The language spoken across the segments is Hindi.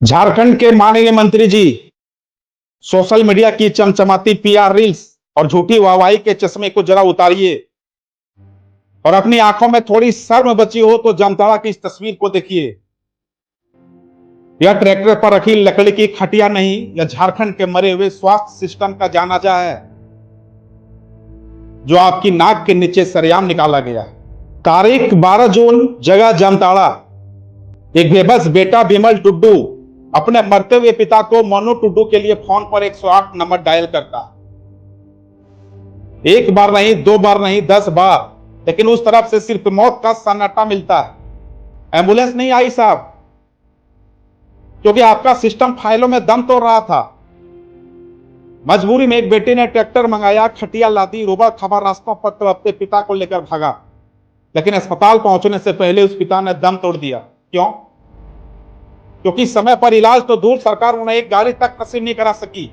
झारखंड के माननीय मंत्री जी सोशल मीडिया की चमचमाती पीआर रील्स और झूठी वाहवाही के चश्मे को जरा उतारिए और अपनी आंखों में थोड़ी शर्म बची हो तो जामताड़ा की इस तस्वीर को देखिए। यह ट्रैक्टर पर रखी लकड़ी की खटिया नहीं, यह झारखंड के मरे हुए स्वास्थ्य सिस्टम का जानाजा है जो आपकी नाक के नीचे सरेआम निकाला गया। तारीख 12 जून, जगह जामताड़ा। एक बेबस बेटा विमल टुड्डू अपने मरते हुए पिता को मोनू टुड्डू के लिए फोन पर 108 नंबर डायल करता। एक बार नहीं, दो बार नहीं, 10 बार, लेकिन उस तरफ से सिर्फ मौत का सन्नाटा मिलता है। एम्बुलेंस नहीं आई साहब, क्योंकि आपका सिस्टम फाइलों में दम तोड़ रहा था। मजबूरी में एक बेटे ने ट्रैक्टर मंगाया, खटिया लादी, रोबा खबर रास्तों पर तो अपने पिता को लेकर भागा, लेकिन अस्पताल पहुंचने से पहले उस पिता ने दम तोड़ दिया। क्यों? क्योंकि समय पर इलाज तो दूर, सरकार उन्हें एक गाड़ी तक नसीब नहीं करा सकी।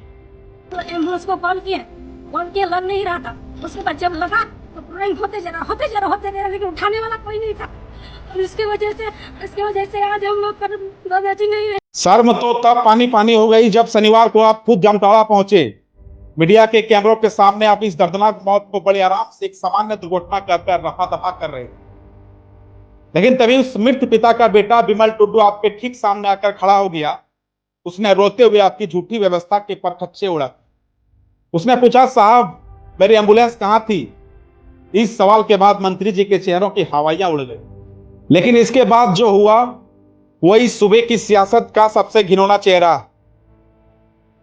तो एम्बुलेंस को कॉल किया लग नहीं रहा था। उसके बाद जब लगा तो रिंग होते जरा लेकिन उठाने वाला कोई नहीं था। और इसकी वजह से आज हम लोग पर दादाजी नहीं है। शर्म तो तब पानी पानी हो गई जब शनिवार को आप खुद जामताड़ा पहुंचे। मीडिया के कैमरों के सामने आप इस दर्दनाक मौत को बड़े आराम से एक सामान्य दुर्घटना कहकर रफा दफा कर रहे, लेकिन तभी उस मृत पिता का बेटा विमल टुड्डू आपके ठीक सामने आकर खड़ा हो गया। उसने रोते हुए आपकी झूठी व्यवस्था के परखच्चे उड़ा। उसने पूछा, साहब मेरी एम्बुलेंस कहां थी? इस सवाल के बाद मंत्री जी के चेहरों की हवाइयां उड़ गई। लेकिन इसके बाद जो हुआ वही सुबह की सियासत का सबसे घिनौना चेहरा।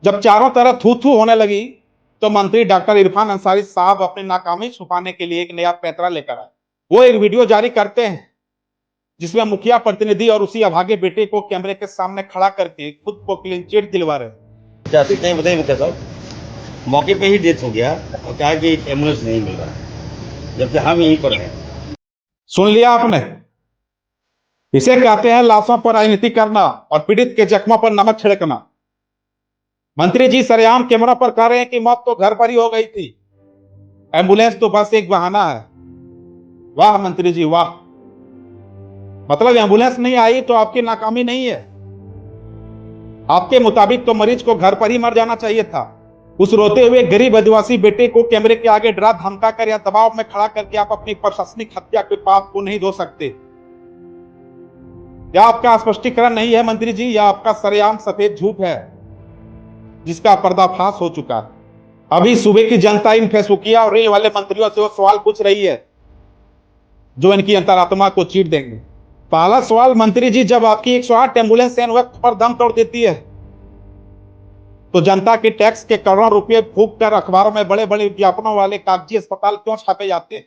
जब चारों तरफ थू थू होने लगी तो मंत्री डॉक्टर इरफान अंसारी साहब अपनी नाकामी छुपाने के लिए एक नया पैंतरा लेकर आए। वो एक वीडियो जारी करते हैं जिसमें मुखिया प्रतिनिधि और उसी अभागे बेटे को कैमरे के सामने खड़ा करके खुद को क्लीन चिट दिलवा रहे। नहीं बताइए मुखिया साहब, मौके पे ही डेथ हो गया और कहा कि एम्बुलेंस नहीं मिल रहा, जबकि हम यहीं पर हैं। सुन लिया आपने? इसे कहते हैं लाशों पर राजनीति करना और पीड़ित के जख्मों पर नमक छिड़कना। मंत्री जी सरेआम कैमरा पर कह रहे हैं कि मौत तो घर पर ही हो गई थी, एम्बुलेंस तो बस एक बहाना है। वाह मंत्री जी वाह, मतलब एम्बुलेंस नहीं आई तो आपकी नाकामी नहीं है। आपके मुताबिक तो मरीज को घर पर ही मर जाना चाहिए था। उस रोते हुए गरीब आदिवासी बेटे को कैमरे के आगे डरा धमका कर या दबाव में खड़ा करके आप अपनी प्रशासनिक हत्या के पाप को नहीं धो सकते। यह आपका स्पष्टीकरण नहीं है मंत्री जी, यह आपका सरेआम सफेद झूठ है जिसका पर्दाफाश हो चुका है। अभी सुबह की जनता इन फेसबुकिया और रील वाले मंत्रियों से वो सवाल पूछ रही है जो इनकी अंतरात्मा को चीर देंगे। पहला सवाल मंत्री जी, जब आपकी 108 एम्बुलेंस एन वक्त पर दम तोड़ देती है तो जनता के टैक्स के करोड़ों रुपए फूंक कर अखबारों में बड़े बड़े विज्ञापनों वाले कागजी अस्पताल क्यों छापे जाते हैं?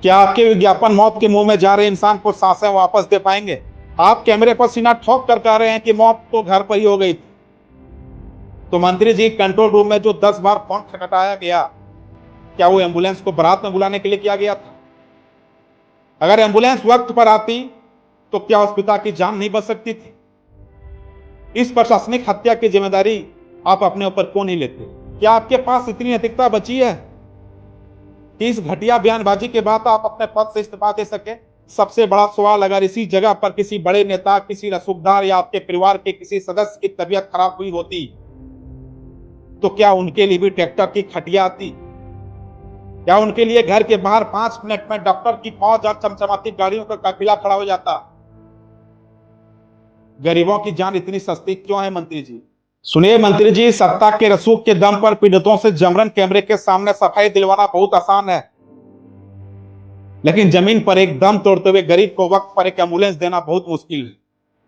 क्या आपके विज्ञापन मौत के मुंह में जा रहे इंसान को सांसें वापस दे पाएंगे? आप कैमरे पर सीना ठोक कर कह रहे हैं कि मौत तो घर पर ही हो गई थी। तो मंत्री जी, कंट्रोल रूम में जो 10 बार फोन खटखटाया गया, क्या वो एम्बुलेंस को बारात में बुलाने के लिए किया गया था? अगर एम्बुलेंस वक्त पर आती तो क्या उस पिता की जान नहीं बच सकती थी? इस प्रशासनिक हत्या की जिम्मेदारी आप अपने ऊपर क्यों नहीं लेते? क्या आपके पास इतनी नैतिकता बची है कि इस घटिया बयानबाजी के बाद आप अपने पद से इस्तीफा दे सके? सबसे बड़ा सवाल, अगर इसी जगह पर किसी बड़े नेता, किसी रसूखदार या आपके परिवार के किसी सदस्य की तबीयत खराब हुई होती तो क्या उनके लिए भी ट्रैक्टर की खटिया आती? क्या उनके लिए घर के बाहर 5 मिनट में डॉक्टर की 5000 चमचमाती गाड़ियों का काफिला खड़ा हो जाता? गरीबों की जान इतनी सस्ती क्यों है मंत्री जी? सुनिए मंत्री जी, सत्ता के रसूख के दम पर पीड़ितों से जमरन कैमरे के सामने सफाई दिलवाना बहुत आसान है, लेकिन जमीन पर एक दम तोड़ते हुए गरीब को वक्त पर एक एम्बुलेंस देना बहुत मुश्किल है।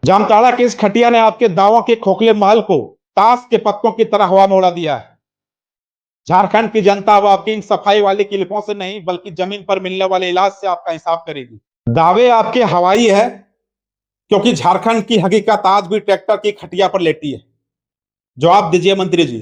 जामताड़ा की इस खटिया ने आपके दावों के खोखले महल को ताश के पत्तों की तरह हवा में उड़ा दिया है। झारखंड की जनता अब आपकी इन सफाई वाली क्लिपों से नहीं बल्कि जमीन पर मिलने वाले इलाज से आपका हिसाब करेगी। दावे आपके हवाई है क्योंकि झारखंड की हकीकत आज भी ट्रैक्टर की खटिया पर लेटी है। जवाब दीजिए मंत्री जी।